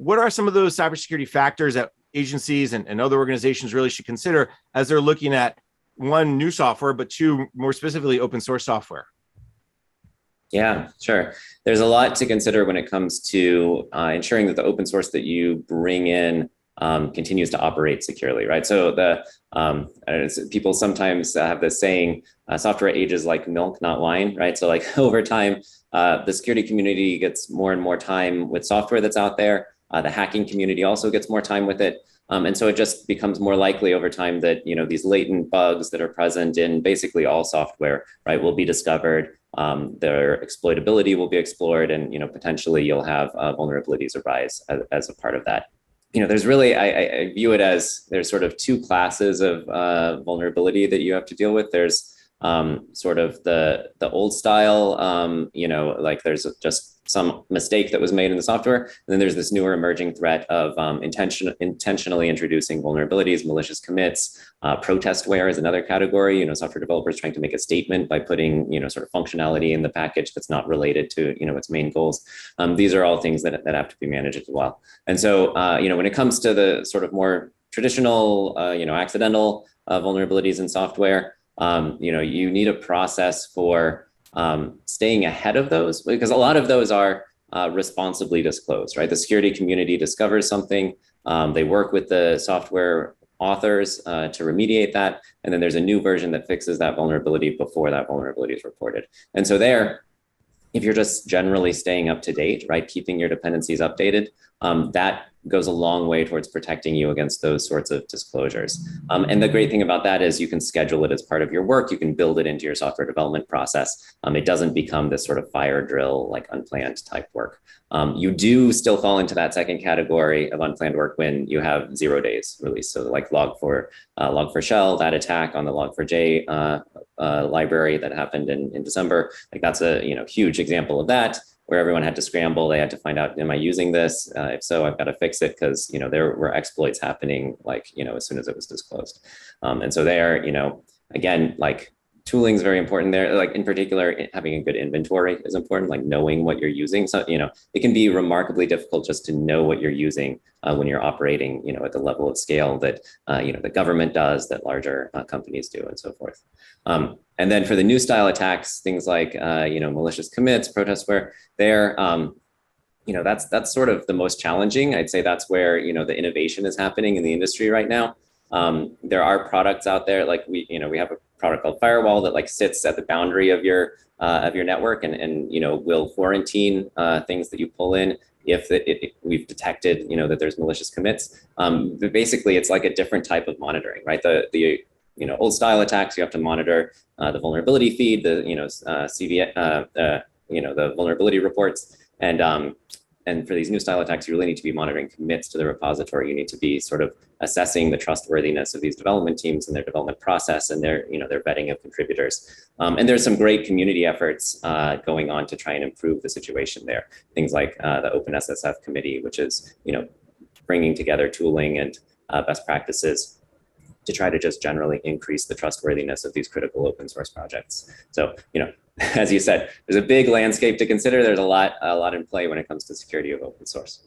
what are some of those cybersecurity factors that agencies and other organizations really should consider as they're looking at one, new software, but two, more specifically, open source software? Yeah, sure. There's a lot to consider when it comes to ensuring that the open source that you bring in continues to operate securely, right? So people sometimes have this saying, software ages like milk, not wine, right? So like over time, the security community gets more and more time with software that's out there. The hacking community also gets more time with it. And so it just becomes more likely over time that, these latent bugs that are present in basically all software, right, will be discovered. Their exploitability will be explored, and, potentially you'll have vulnerabilities arise as a part of that. There's really, I view it as there's sort of two classes of vulnerability that you have to deal with. There's sort of the old style, like there's just some mistake that was made in the software. And then there's this newer emerging threat of intentionally introducing vulnerabilities, malicious commits. Protestware is another category, software developers trying to make a statement by putting, sort of functionality in the package that's not related to, its main goals. These are all things that have to be managed as well. And so, when it comes to the sort of more traditional, accidental vulnerabilities in software, you need a process for staying ahead of those, because a lot of those are responsibly disclosed, right? The security community discovers something, they work with the software authors to remediate that, and then there's a new version that fixes that vulnerability before that vulnerability is reported. And so if you're just generally staying up to date, right, keeping your dependencies updated, that goes a long way towards protecting you against those sorts of disclosures. And the great thing about that is you can schedule it as part of your work. You can build it into your software development process. It doesn't become this sort of fire drill, like unplanned type work. You do still fall into that second category of unplanned work when you have 0 days release. So like Log4Shell, that attack on the Log4j library that happened in December, like that's a huge example of that, where everyone had to scramble. They had to find out, am I using this? If so, I've got to fix it, because there were exploits happening as soon as it was disclosed. And so again, like tooling is very important there. Like in particular, having a good inventory is important, like knowing what you're using. So, it can be remarkably difficult just to know what you're using when you're operating, at the level of scale that, the government does, that larger companies do, and so forth. And then for the new style attacks, things like, malicious commits, protestware, that's sort of the most challenging. I'd say that's where, the innovation is happening in the industry right now. There are products out there, like we have a product called Firewall that like sits at the boundary of your network and will quarantine things that you pull in if we've detected, that there's malicious commits. But basically, it's like a different type of monitoring, right? The old style attacks, you have to monitor the vulnerability feed, the the vulnerability reports, and for these new style attacks, you really need to be monitoring commits to the repository. You need to be sort of assessing the trustworthiness of these development teams and their development process and their vetting of contributors. And there's some great community efforts going on to try and improve the situation there. Things like the OpenSSF committee, which is bringing together tooling and best practices to try to just generally increase the trustworthiness of these critical open source projects. So, as you said, there's a big landscape to consider. There's a lot in play when it comes to security of open source.